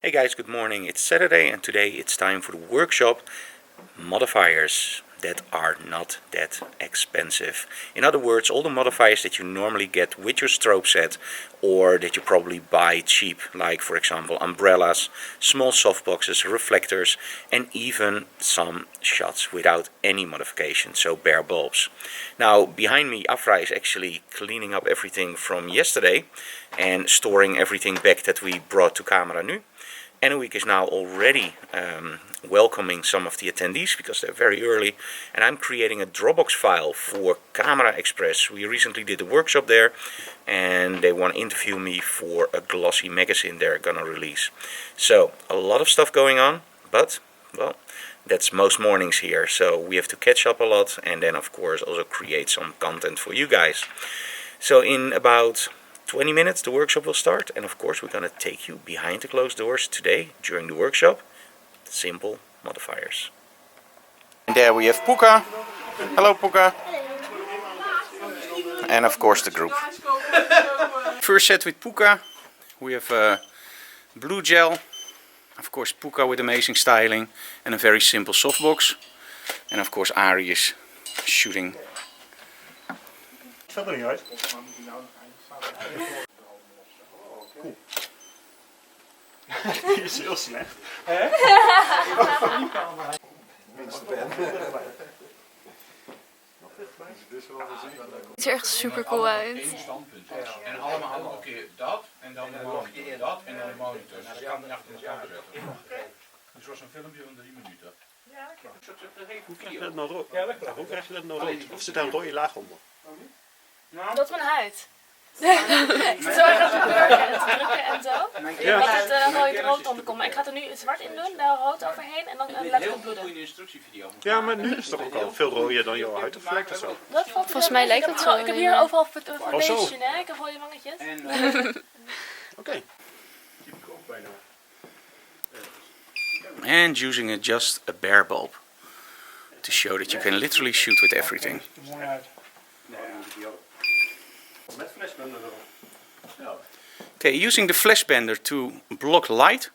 Hey guys, good morning. It's Saturday and today it's time for the workshop modifiers that are not that expensive. In other words, all the modifiers that you normally get with your strobe set or that you probably buy cheap, like for example umbrellas, small softboxes, reflectors and even some shots without any modification, so bare bulbs. Now behind me Afra is actually cleaning up everything from yesterday and storing everything back that we brought to Camera Nu. Enoweek is now already welcoming some of the attendees because they're very early, and I'm creating a Dropbox file for Camera Express. We recently did a workshop there and they want to interview me for a glossy magazine they're gonna release. So a lot of stuff going on, but well, that's most mornings here, so we have to catch up a lot and then of course also create some content for you guys. So in about 20 minutes the workshop will start, and of course we're going to take you behind the closed doors today during the workshop. Simple modifiers. And there we have Puka. Hello Puka. And of course the group. First set with Puka. We have blue gel. Of course Puka with amazing styling and a very simple softbox. And of course Ari is shooting. Staat er niet uit. Cool. Die is heel slecht. Het ziet er echt super cool uit. En allemaal nog een keer dat en dan de monitor, dat en dan de monitor. Nou, dat kan je achter elkaar zetten. Dus zoals een filmpje van 3 minuten. Hoe krijg je dat nou rood? Ja, hoe krijg je dat nou rood? Of zit daar een rode laag onder? Dat mijn huid. Zo gaat het werken en drukken en zo. Ja. Dat het rode rood onder komt. Maar ik ga er nu zwart in doen, daar rood overheen en dan laat ik het bloeden. Ja, maar nu is het toch ook al veel rooier dan jouw huid, of lijkt het zo? Dat valt volgens mij lijkt het zo. Ik heb hier overal foundation, hè? Ik heb rode wangetjes. Oké. And using just a bare bulb to show that you can literally shoot with everything. Okay, using the flash bender to block light.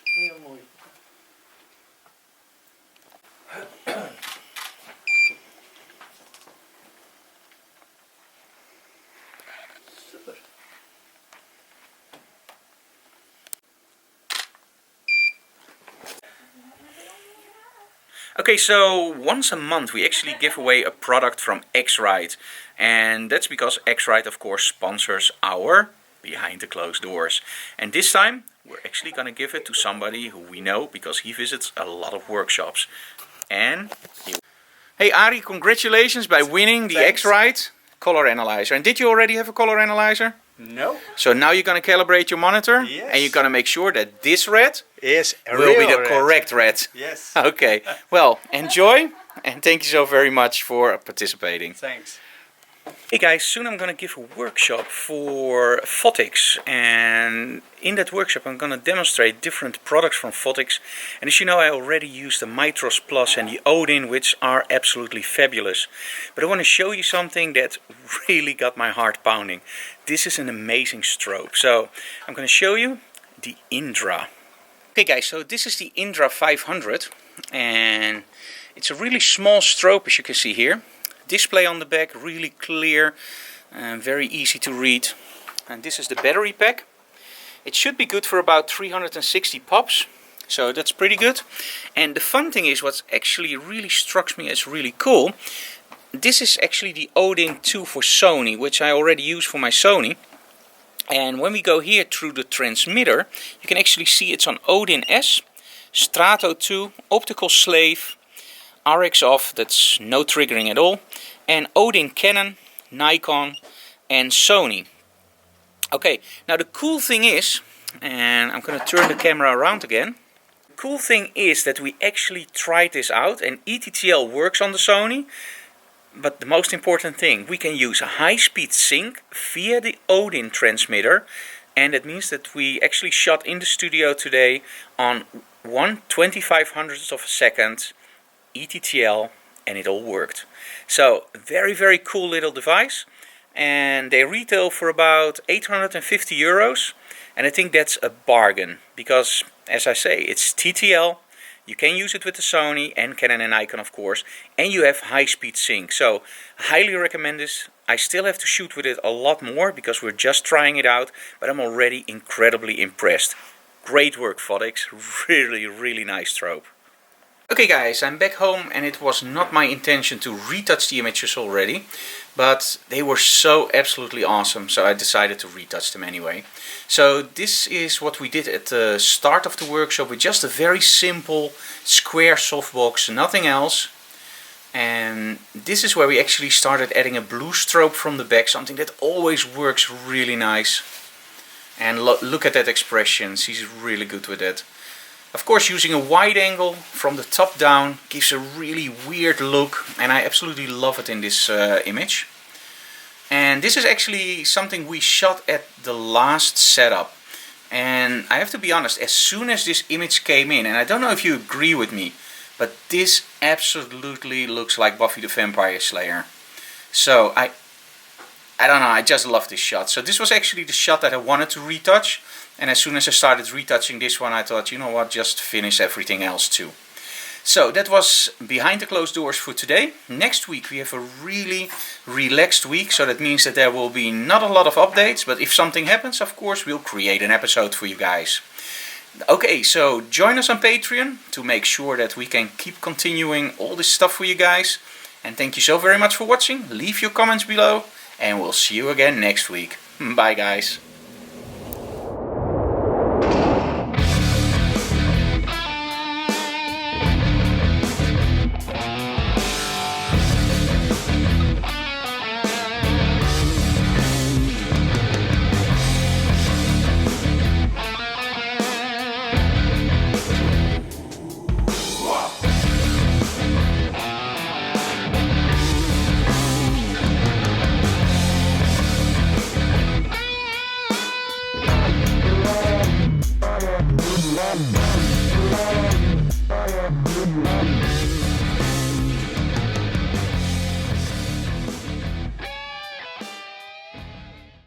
Heel mooi. Super. Okay, so once a month we actually give away a product from X-rite, and that's because X-rite of course sponsors our Behind the Closed Doors, and this time we're actually gonna give it to somebody who we know because he visits a lot of workshops. And hey Ari, congratulations by winning the X-rite color analyzer. And did you already have a color analyzer? No. So now you're gonna calibrate your monitor, yes, and you're gonna make sure that this red is will be the correct red. Yes. Okay, well, enjoy and thank you so very much for participating. Thanks. Hey guys, soon I'm gonna give a workshop for Phottix, and in that workshop I'm gonna demonstrate different products from Phottix. And as you know, I already used the Mitros Plus and the Odin, which are absolutely fabulous. But I want to show you something that really got my heart pounding. This is an amazing strobe. So I'm gonna show you the Indra. Okay guys, so this is the Indra 500 and it's a really small strobe, as you can see here. Display on the back, really clear and very easy to read. And this is the battery pack. It should be good for about 360 pops, so that's pretty good. And the fun thing is, what actually really struck me as really cool, this is actually the Odin 2 for Sony, which I already use for my Sony. And when we go here through the transmitter, you can actually see it's on Odin S, Strato 2, optical slave, RX off, that's no triggering at all, and Odin Canon, Nikon and Sony. Okay, now the cool thing is, and I'm going to turn the camera around again. The cool thing is that we actually tried this out, and ETTL works on the Sony. But the most important thing, we can use a high-speed sync via the Odin transmitter, and that means that we actually shot in the studio today on 1/2500th of a second ETTL and it all worked. So very cool little device, and they retail for about 850 euros, and I think that's a bargain because, as I say, it's TTL. You can use it with the Sony and Canon and Nikon, of course, and you have high-speed sync. So highly recommend this. I still have to shoot with it a lot more because we're just trying it out, but I'm already incredibly impressed. Great work, Phottix. Really nice strobe. Okay guys, I'm back home, and it was not my intention to retouch the images already, but they were so absolutely awesome, so I decided to retouch them anyway. So this is what we did at the start of the workshop with just a very simple square softbox, nothing else. And this is where we actually started adding a blue strobe from the back, something that always works really nice. And look at that expression, she's really good with it. Of course, using a wide angle from the top down gives a really weird look, and I absolutely love it in this image. And this is actually something we shot at the last setup. And I have to be honest, as soon as this image came in, and I don't know if you agree with me, but this absolutely looks like Buffy the Vampire Slayer. So I don't know, I just love this shot. So this was actually the shot that I wanted to retouch. And as soon as I started retouching this one, I thought, you know what, just finish everything else too. So that was behind the closed doors for today. Next week we have a really relaxed week, so that means that there will be not a lot of updates, but if something happens, of course, we'll create an episode for you guys. Okay, so join us on Patreon to make sure that we can keep continuing all this stuff for you guys. And thank you so very much for watching. Leave your comments below, and we'll see you again next week. Bye guys.